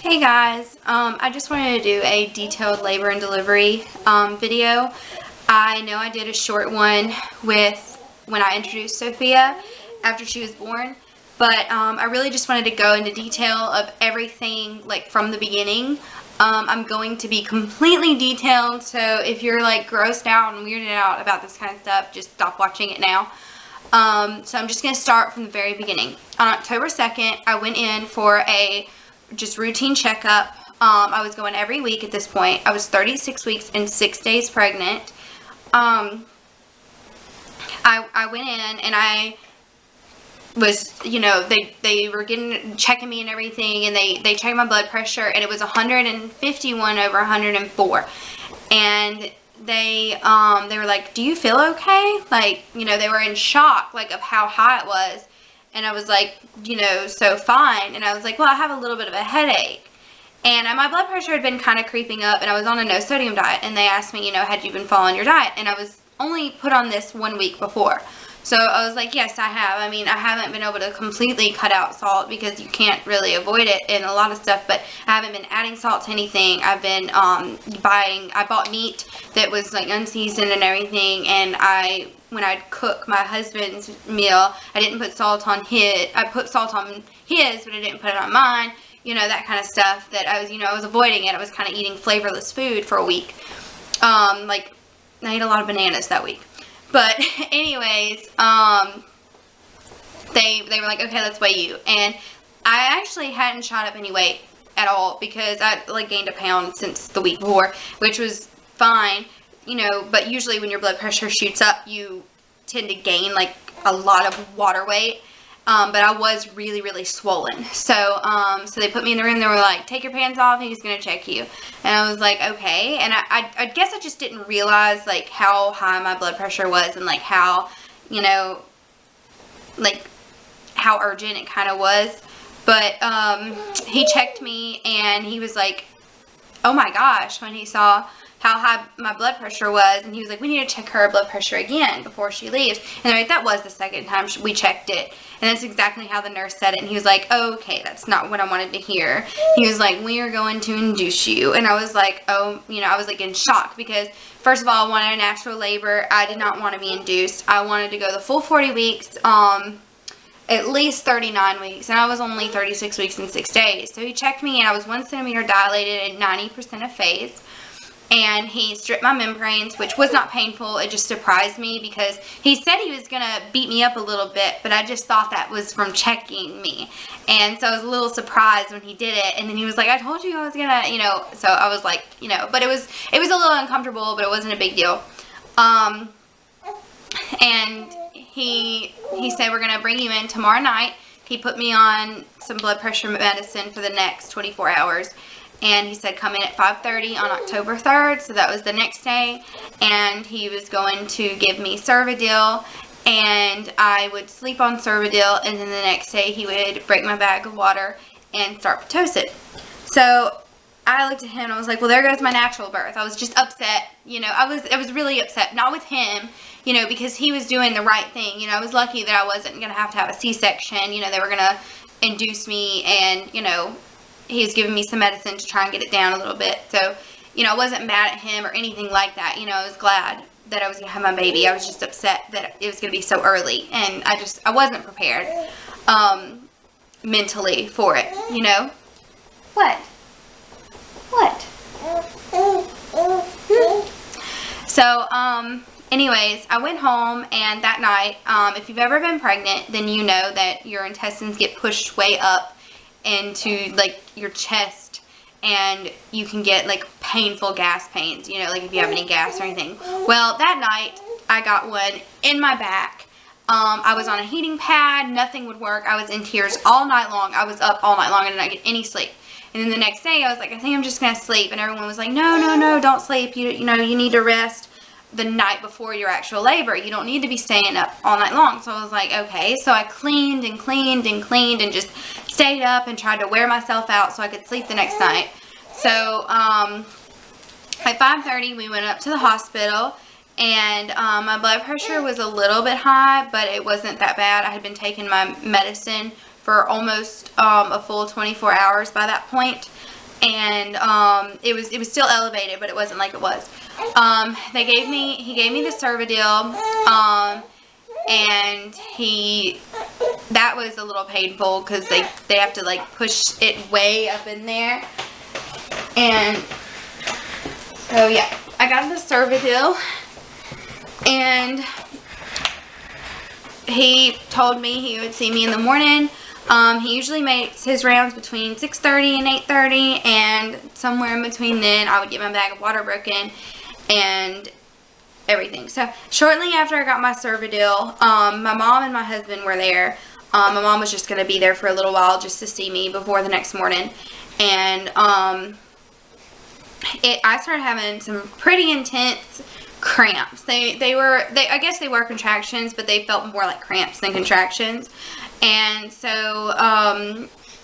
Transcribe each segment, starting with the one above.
Hey guys, I just wanted to do a detailed labor and delivery video. I know I did a short one with when I introduced Sophia after she was born, but I really just wanted to go into detail of everything like from the beginning. I'm going to be completely detailed, so if you're like grossed out and weirded out about this kind of stuff, just stop watching it now. So I'm just going to start from the very beginning. On October 2nd, I went in for a just routine checkup. I was going every week at this point. I was 36 weeks and 6 days pregnant. I went in and I was, they were checking me and everything, and they checked my blood pressure, and it was 151 over 104. And they were like, "Do you feel okay?" Like, they were in shock, like, of how high it was. And I was like, so fine. And I was like, well, I have a little bit of a headache. And my blood pressure had been kind of creeping up, and I was on a no sodium diet. And they asked me, had you been following your diet? And I was only put on this 1 week before. So I was like, yes, I have. I mean, I haven't been able to completely cut out salt because you can't really avoid it in a lot of stuff, but I haven't been adding salt to anything. I've been I bought meat that was like unseasoned and everything, and when I'd cook my husband's meal, I didn't put salt on his. I put salt on his, but I didn't put it on mine. That kind of stuff that I was avoiding it. I was kind of eating flavorless food for a week. Like, I ate a lot of bananas that week. But anyways, they were like, okay, let's weigh you. And I actually hadn't shot up any weight at all because I gained a pound since the week before, which was fine, but usually when your blood pressure shoots up, you tend to gain like a lot of water weight. But I was really, really swollen. So they put me in the room. They were like, take your pants off. He's going to check you. And I was like, okay. And I guess I just didn't realize, like, how high my blood pressure was and, like, how, how urgent it kind of was. But he checked me, and he was like, oh, my gosh, when he saw how high my blood pressure was, and he was like, we need to check her blood pressure again before she leaves. And like, that was the second time we checked it, and that's exactly how the nurse said it. And he was like, oh, okay, that's not what I wanted to hear. He was like, we are going to induce you. And I was like, oh, I was like in shock, because first of all, I wanted a natural labor. I did not want to be induced. I wanted to go the full 40 weeks, at least 39 weeks, and I was only 36 weeks and 6 days. So he checked me, and I was 1 centimeter dilated at 90% of phase. And he stripped my membranes, which was not painful. It just surprised me because he said he was going to beat me up a little bit, but I just thought that was from checking me. And so I was a little surprised when he did it. And then he was like, I told you I was going to, so I was like, but it was a little uncomfortable, but it wasn't a big deal. And he said, we're going to bring you in tomorrow night. He put me on some blood pressure medicine for the next 24 hours. And he said, come in at 5:30 on October 3rd, so that was the next day, and he was going to give me Cervidil, and I would sleep on Cervidil, and then the next day he would break my bag of water and start Pitocin. So I looked at him, and I was like, well, there goes my natural birth. I was just upset, I was really upset, not with him, because he was doing the right thing. I was lucky that I wasn't going to have a C-section. They were going to induce me, and, he was giving me some medicine to try and get it down a little bit. So, I wasn't mad at him or anything like that. I was glad that I was going to have my baby. I was just upset that it was going to be so early. And I wasn't prepared mentally for it, What? So, anyways, I went home, and that night, if you've ever been pregnant, then you know that your intestines get pushed way up into like your chest, and you can get like painful gas pains, like if you have any gas or anything. Well, that night I got one in my back. I was on a heating pad, nothing would work. I was in tears all night long. I was up all night long and did not get any sleep. And then the next day I was like, I think I'm just gonna sleep, and everyone was like, no, don't sleep. You need to rest the night before your actual labor. You don't need to be staying up all night long. So I was like, okay. So I cleaned and just stayed up and tried to wear myself out so I could sleep the next night. So at 5:30 we went up to the hospital, and my blood pressure was a little bit high, but it wasn't that bad. I had been taking my medicine for almost a full 24 hours by that point. and it was still elevated, but it wasn't like it was. He gave me the Cervidil, and that was a little painful because they have to like push it way up in there, and so yeah, I got the Cervidil, and he told me he would see me in the morning. He usually makes his rounds between 6:30 and 8:30, and somewhere in between then I would get my bag of water broken and everything. So shortly after I got my Cervidil, my mom and my husband were there. My mom was just going to be there for a little while just to see me before the next morning, and I started having some pretty intense cramps. I guess they were contractions, but they felt more like cramps than contractions. And so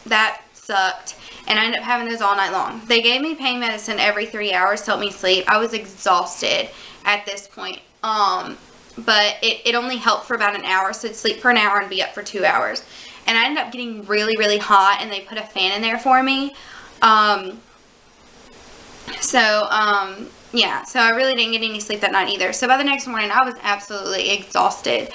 that sucked, and I ended up having those all night long. They gave me pain medicine every 3 hours to help me sleep. I was exhausted at this point, but it only helped for about an hour, so I'd sleep for an hour and be up for 2 hours. And I ended up getting really, really hot, and they put a fan in there for me. Yeah, so I really didn't get any sleep that night either. So by the next morning, I was absolutely exhausted.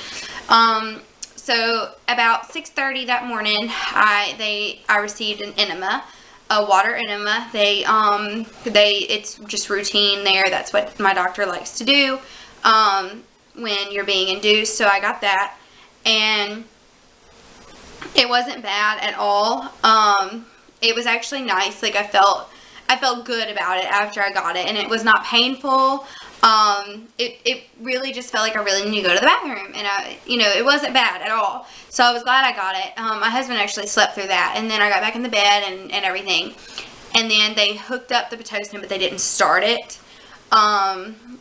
So about 6:30 that morning, I received an enema, a water enema. It's just routine there. That's what my doctor likes to do when you're being induced. So I got that, and it wasn't bad at all. It was actually nice. Like I felt good about it after I got it, and it was not painful. It really just felt like I really need to go to the bathroom, and it wasn't bad at all. So I was glad I got it. My husband actually slept through that, and then I got back in the bed and everything, and then they hooked up the Pitocin, but they didn't start it.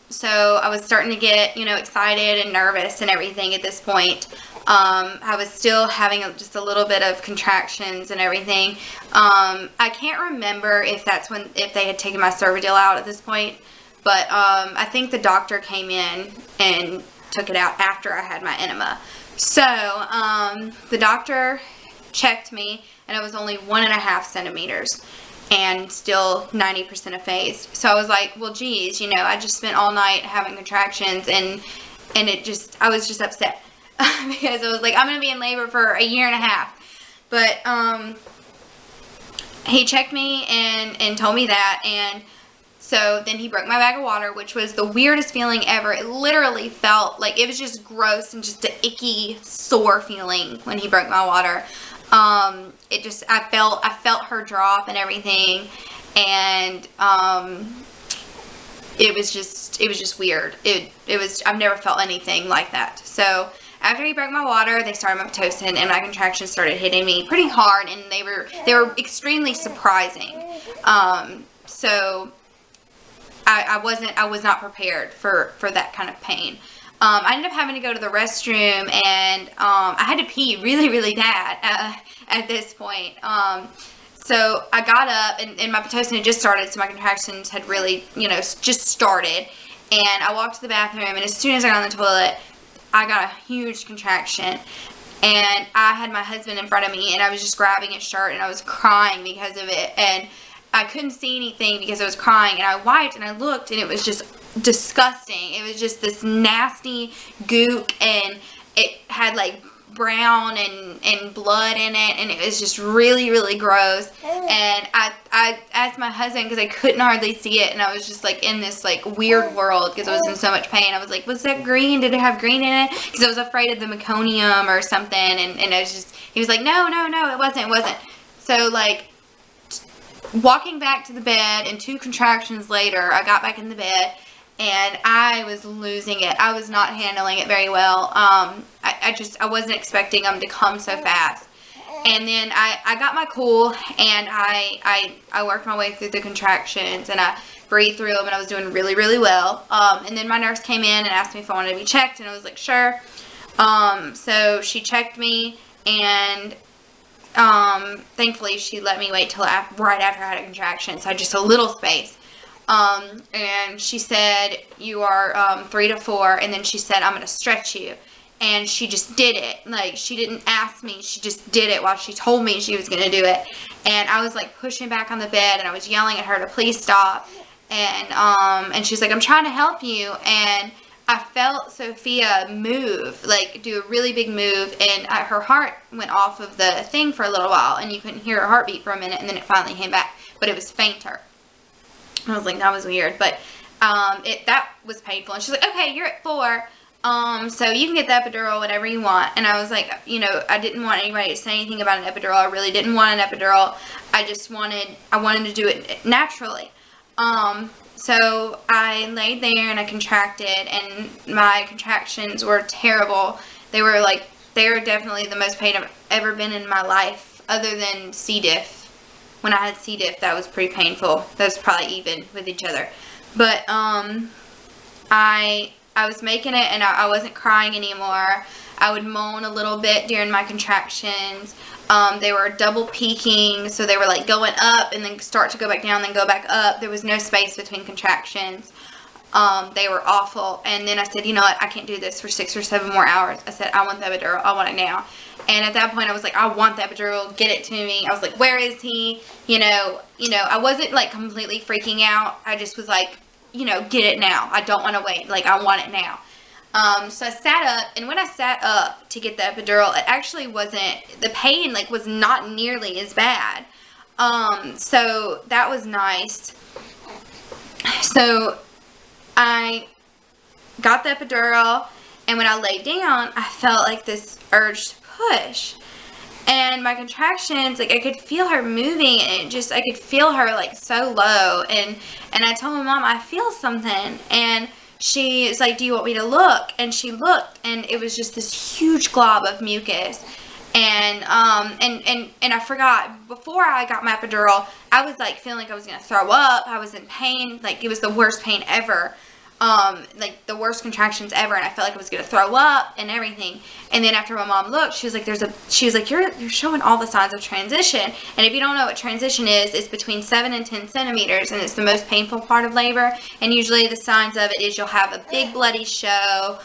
So I was starting to get, excited and nervous and everything at this point. I was still having just a little bit of contractions and everything. I can't remember if they had taken my Cervidil out at this point, but I think the doctor came in and took it out after I had my enema. So the doctor checked me, and it was only 1.5 centimeters. And still 90% effaced. So I was like, well, geez, I just spent all night having contractions, and I was just upset because I was like, I'm going to be in labor for 1.5 years. But he checked me and told me that, and so then he broke my bag of water, which was the weirdest feeling ever. It literally felt like it was just gross and just an icky, sore feeling when he broke my water. I felt her drop and everything, and it was just weird. I've never felt anything like that. So after he broke my water, they started my Pitocin, and my contractions started hitting me pretty hard, and they were extremely surprising. So I was not prepared for that kind of pain. I ended up having to go to the restroom, and I had to pee really, really bad at this point. So I got up, and my Pitocin had just started, so my contractions had really, just started. And I walked to the bathroom, and as soon as I got on the toilet, I got a huge contraction. And I had my husband in front of me, and I was just grabbing his shirt, and I was crying because of it. And I couldn't see anything because I was crying, and I wiped, and I looked, and it was just disgusting. It was just this nasty gook, and it had like brown and blood in it, and it was just really, really gross. And I asked my husband, because I couldn't hardly see it, and I was just like in this like weird world because I was in so much pain. I was like, was that green? Did it have green in it? Because I was afraid of the meconium or something, and I was just, he was like, no, it wasn't. So like walking back to the bed, and 2 contractions later, I got back in the bed, and I was losing it. I was not handling it very well. I wasn't expecting them to come so fast. And then I got my cool, and I worked my way through the contractions, and I breathed through them, and I was doing really, really well. And then my nurse came in and asked me if I wanted to be checked, and I was like, sure. So she checked me, and thankfully she let me wait till right after I had a contraction, so I had just a little space. And she said, you are 3 to 4, and then she said, I'm going to stretch you. and she just did it. Like, she didn't ask me, she just did it while she told me she was gonna do it. And I was like pushing back on the bed, and I was yelling at her to please stop. And she's like, I'm trying to help you. And I felt Sophia move, like do a really big move, and her heart went off of the thing for a little while, and you couldn't hear her heartbeat for a minute, and then it finally came back, but it was fainter. I was like, that was weird, but that was painful. And she's like, okay, you're at 4, so you can get the epidural whenever you want. And I was like, you know, I didn't want anybody to say anything about an epidural. I really didn't want an epidural. I wanted to do it naturally. So I laid there and I contracted, and my contractions were terrible. They were definitely the most pain I've ever been in my life, other than C. diff. When I had C. diff, that was pretty painful. That was probably even with each other. But, I was making it, and I wasn't crying anymore. I would moan a little bit during my contractions. They were double peaking, so they were like going up and then start to go back down, then go back up. There was no space between contractions. They were awful. And then I said, you know what, I can't do this for 6 or 7 more hours. I said, I want the epidural. I want it now. And at that point, I was like, I want the epidural. Get it to me. I was like, where is he? You know, I wasn't like completely freaking out. I just was like, you know, get it now. I don't want to wait. Like, I want it now. So I sat up, and when I sat up to get the epidural, it actually wasn't, the pain, like, was not nearly as bad. So that was nice. So I got the epidural, and when I laid down, I felt like this urge to push. And my contractions, like, I could feel her moving, and I could feel her, like, so low. And I told my mom, I feel something. And she was like, do you want me to look? And she looked, and it was just this huge glob of mucus. And I forgot, before I got my epidural, I was like feeling like I was going to throw up. I was in pain. Like, it was the worst pain ever. Like the worst contractions ever, and I felt like I was going to throw up and everything. And then after my mom looked, she was like, you're showing all the signs of transition. And if you don't know what transition is, it's between 7 and 10 centimeters, and it's the most painful part of labor. And usually the signs of it is you'll have a big bloody show.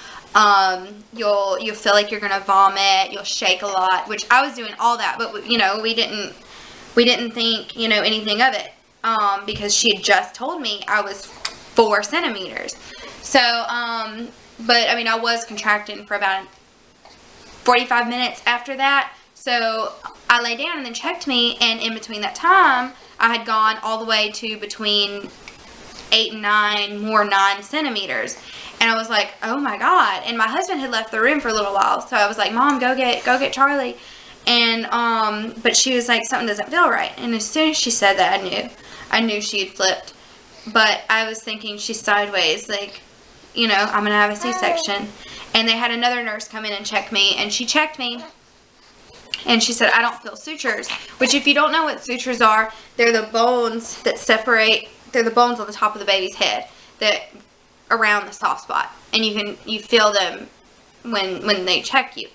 You'll feel like you're going to vomit. You'll shake a lot, which I was doing all that, but we didn't think, anything of it, because she had just told me I was 4 centimeters. So, but I mean, I was contracting for about 45 minutes after that. So I lay down and then checked me, and in between that time, I had gone all the way to between 8 and 9, more 9 centimeters. And I was like, oh my God. And my husband had left the room for a little while. So I was like, Mom, go get Charlie. And, but she was like, something doesn't feel right. And as soon as she said that, I knew she had flipped. But I was thinking she's sideways, like, I'm going to have a C-section. And they had another nurse come in and check me, and she checked me, and she said, I don't feel sutures. Which, if you don't know what sutures are, they're the bones that separate, they're the bones on the top of the baby's head that around the soft spot. And you feel them when they check you.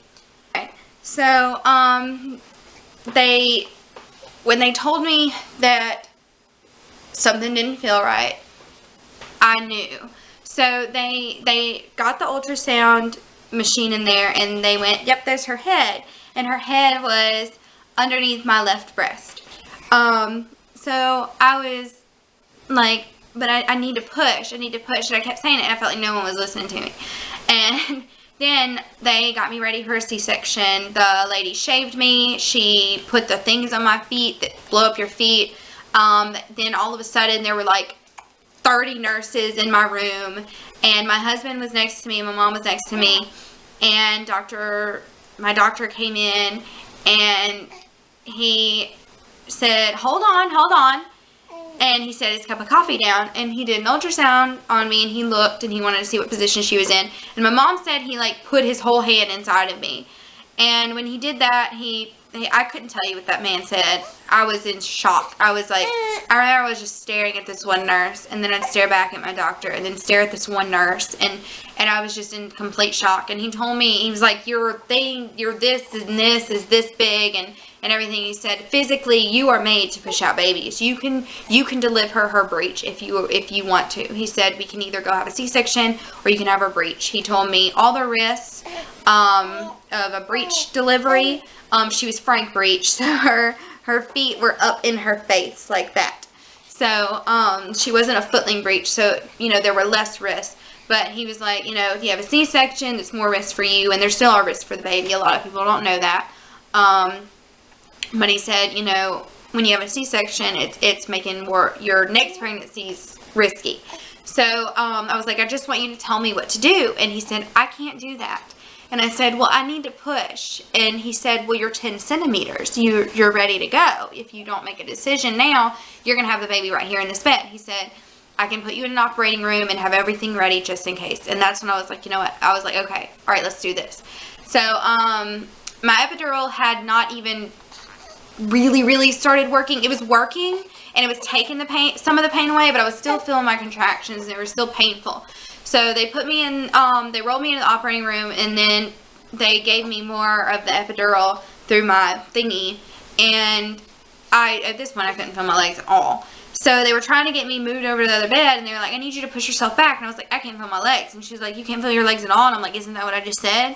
Okay. So, when they told me that something didn't feel right, I knew. So they got the ultrasound machine in there, and they went, yep, there's her head. And her head was underneath my left breast. So I was like, but I need to push. And I kept saying it, and I felt like no one was listening to me. And then they got me ready for a C-section. The lady shaved me. She put the things on my feet that blow up your feet. Then all of a sudden there were like 30 nurses in my room, and my husband was next to me, and my mom was next to me, and my doctor came in, and he said, hold on, and he set his cup of coffee down, and he did an ultrasound on me, and he looked, and he wanted to see what position she was in. And my mom said he like put his whole hand inside of me. And when he did that, he I couldn't tell you what that man said. I was in shock. I was like, I remember I was just staring at this one nurse, and then I'd stare back at my doctor, and then stare at this one nurse, and I was just in complete shock. And he told me, he was like, your this and this is this big, and everything. He said, physically, you are made to push out babies. You can deliver her breech if you want to. He said, we can either go have a C-section or you can have her breech. He told me all the risks of a breech delivery. She was frank breech, so her feet were up in her face like that. So she wasn't a footling breech, so there were less risks. But he was like, if you have a C-section, it's more risk for you, and there still are risks for the baby. A lot of people don't know that. But he said, when you have a C-section, it's making your next pregnancy's risky. So I was like, I just want you to tell me what to do. And he said, I can't do that. And I said, well, I need to push. And he said, well, you're 10 centimeters. You're ready to go. If you don't make a decision now, you're going to have the baby right here in this bed. He said, I can put you in an operating room and have everything ready just in case. And that's when I was like, you know what? I was like, okay, all right, let's do this. So my epidural had not even really started working. It was working, and it was taking some of the pain away, but I was still feeling my contractions, and they were still painful. So they put me in, they rolled me into the operating room, and then they gave me more of the epidural through my thingy, and at this point, I couldn't feel my legs at all. So they were trying to get me moved over to the other bed, and they were like, I need you to push yourself back. And I was like, I can't feel my legs. And she was like, you can't feel your legs at all. And I'm like, isn't that what I just said?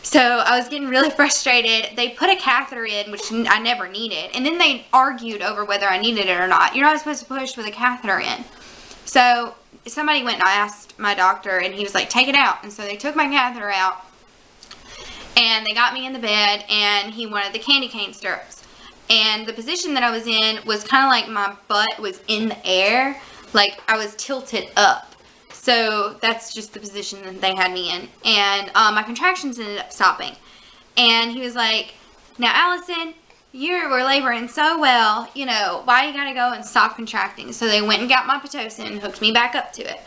So I was getting really frustrated. They put a catheter in, which I never needed. And then they argued over whether I needed it or not. You're not supposed to push with a catheter in. So somebody went and I asked my doctor, and he was like, take it out. And so they took my catheter out, and they got me in the bed, and he wanted the candy cane stirrups. And the position that I was in was kind of like my butt was in the air. Like I was tilted up. So that's just the position that they had me in. And my contractions ended up stopping. And he was like, now, Allison, you were laboring so well, why you gotta go and stop contracting? So they went and got my Pitocin and hooked me back up to it.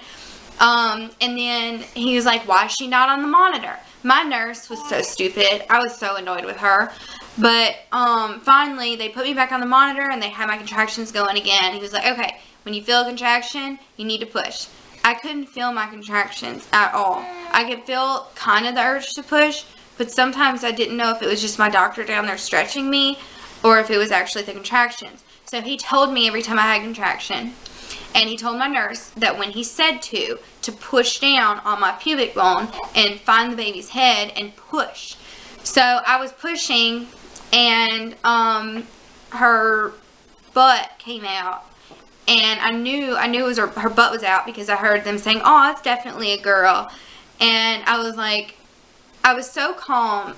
And then he was like, why is she not on the monitor? My nurse was so stupid. I was so annoyed with her. But finally, they put me back on the monitor, and they had my contractions going again. He was like, okay, when you feel a contraction, you need to push. I couldn't feel my contractions at all. I could feel kind of the urge to push, but sometimes I didn't know if it was just my doctor down there stretching me or if it was actually the contractions. So he told me every time I had a contraction, and he told my nurse that when he said to push down on my pubic bone and find the baby's head and push. So I was pushing, and her butt came out. And I knew it was her butt was out because I heard them saying, oh, it's definitely a girl. And I was like, I was so calm.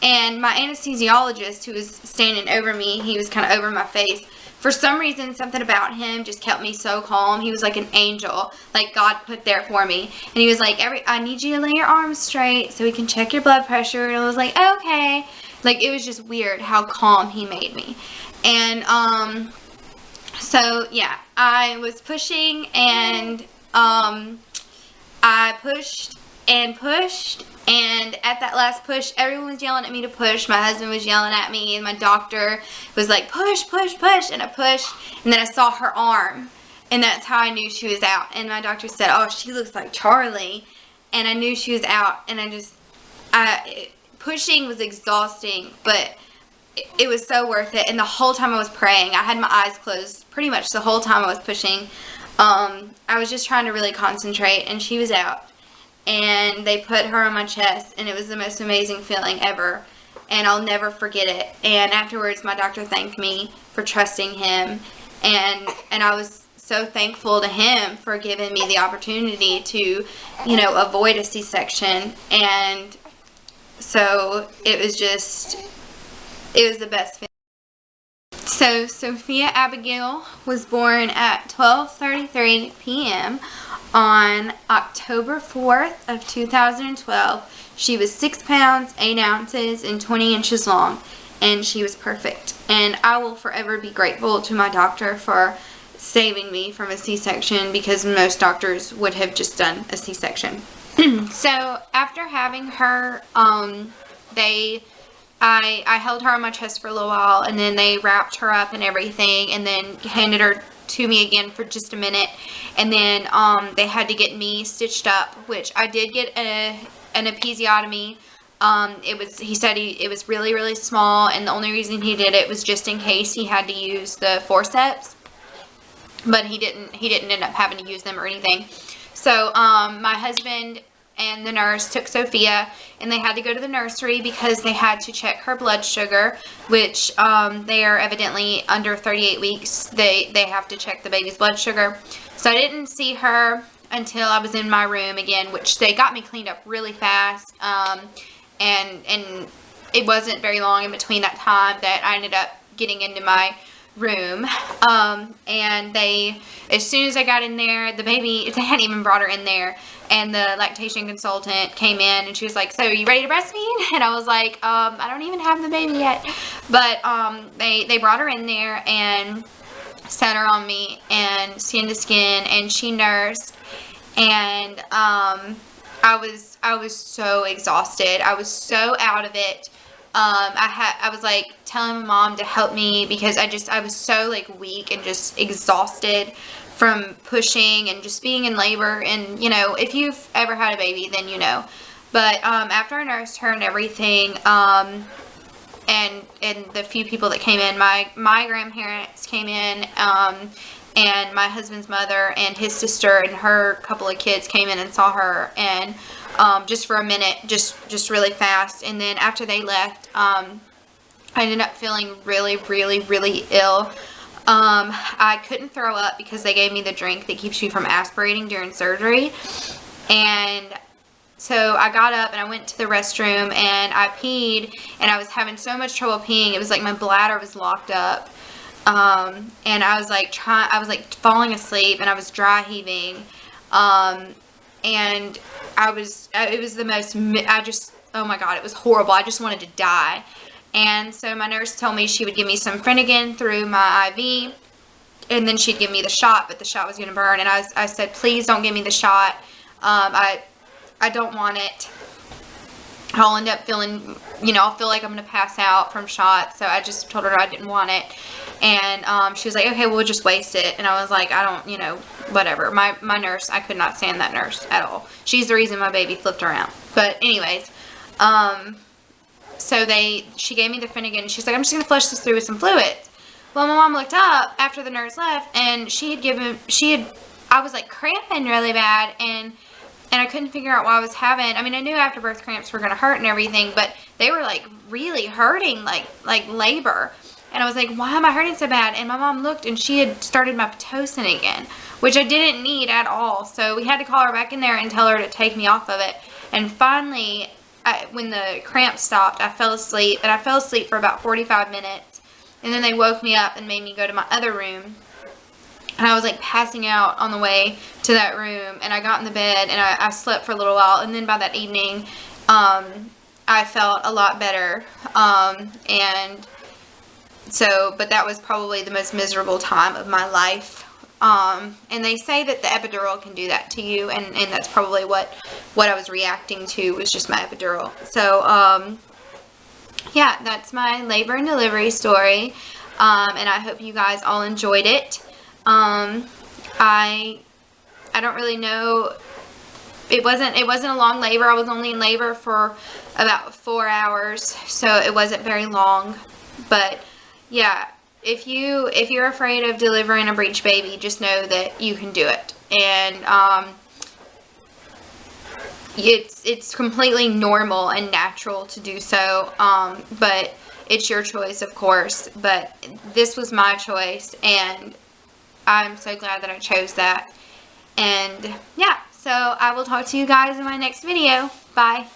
And my anesthesiologist, who was standing over me, he was kind of over my face. For some reason, something about him just kept me so calm. He was like an angel, like God put there for me. And he was like, I need you to lay your arms straight so we can check your blood pressure. And I was like, okay. Like, it was just weird how calm he made me. And, so, yeah, I was pushing, and I pushed, and at that last push, everyone was yelling at me to push. My husband was yelling at me, and my doctor was like, push, push, push, and I pushed, and then I saw her arm, and that's how I knew she was out. And my doctor said, oh, she looks like Charlie, and I knew she was out, and pushing was exhausting, but it was so worth it. And the whole time I was praying, I had my eyes closed pretty much the whole time I was pushing. I was just trying to really concentrate, and she was out. And they put her on my chest, and it was the most amazing feeling ever. And I'll never forget it. And afterwards, my doctor thanked me for trusting him. And I was so thankful to him for giving me the opportunity to, avoid a C-section. And so it was the best feeling. So Sophia Abigail was born at 12:33 p.m. on October 4th of 2012. She was 6 pounds, 8 ounces, and 20 inches long, and she was perfect. And I will forever be grateful to my doctor for saving me from a C-section, because most doctors would have just done a C-section. So after having her, they I held her on my chest for a little while, and then they wrapped her up and everything, and then handed her to me again for just a minute, and then they had to get me stitched up, which I did get an episiotomy. He said it was really, really small, and the only reason he did it was just in case he had to use the forceps, but he didn't end up having to use them or anything. So my husband and the nurse took Sophia, and they had to go to the nursery because they had to check her blood sugar, which they are evidently under 38 weeks. They have to check the baby's blood sugar. So I didn't see her until I was in my room again, which they got me cleaned up really fast. And it wasn't very long in between that time that I ended up getting into my room. And as soon as I got in there, the baby, they hadn't even brought her in there, and the lactation consultant came in, and she was like, so are you ready to breastfeed? And I was like, I don't even have the baby yet. But they brought her in there and sat her on me and skin to skin, and she nursed, and I was so exhausted. I was so out of it. I was like telling my mom to help me because I was so like weak and just exhausted from pushing and just being in labor. And you know, if you've ever had a baby, then you know. But after I nursed her and everything, and the few people that came in, my grandparents came in, and my husband's mother and his sister and her couple of kids came in and saw her, and just for a minute, just really fast. And then after they left, I ended up feeling really, really, really ill. I couldn't throw up because they gave me the drink that keeps you from aspirating during surgery. And so I got up and I went to the restroom and I peed, and I was having so much trouble peeing. It was like my bladder was locked up. And I was like falling asleep, and I was dry heaving. And it was the most, oh my God, it was horrible. I just wanted to die. And so my nurse told me she would give me some Phenergan through my IV, and then she'd give me the shot, but the shot was going to burn. And I said, please don't give me the shot. I don't want it. I'll end up feeling, I'll feel like I'm going to pass out from shots. So I just told her I didn't want it. And she was like, okay, we'll just waste it. And I was like, I don't, whatever. My nurse, I could not stand that nurse at all. She's the reason my baby flipped around. But anyways, so she gave me the Phenergan. She's like, I'm just going to flush this through with some fluids. Well, my mom looked up after the nurse left, and I was like cramping really bad, and I couldn't figure out why I was having, I knew afterbirth cramps were going to hurt and everything, but they were like really hurting, like labor. And I was like, why am I hurting so bad? And my mom looked, and she had started my Pitocin again, which I didn't need at all. So we had to call her back in there and tell her to take me off of it. And finally, when the cramp stopped, I fell asleep, and I fell asleep for about 45 minutes. And then they woke me up and made me go to my other room. And I was like passing out on the way to that room, and I got in the bed, and I slept for a little while. And then by that evening, I felt a lot better. And so, but that was probably the most miserable time of my life. And they say that the epidural can do that to you, and that's probably what I was reacting to, was just my epidural. So, yeah, that's my labor and delivery story. And I hope you guys all enjoyed it. I don't really know. It wasn't a long labor. I was only in labor for about 4 hours, so it wasn't very long. But yeah, if you're afraid of delivering a breech baby, just know that you can do it. And it's completely normal and natural to do so. But it's your choice, of course. But this was my choice, and I'm so glad that I chose that. And yeah, so I will talk to you guys in my next video. Bye.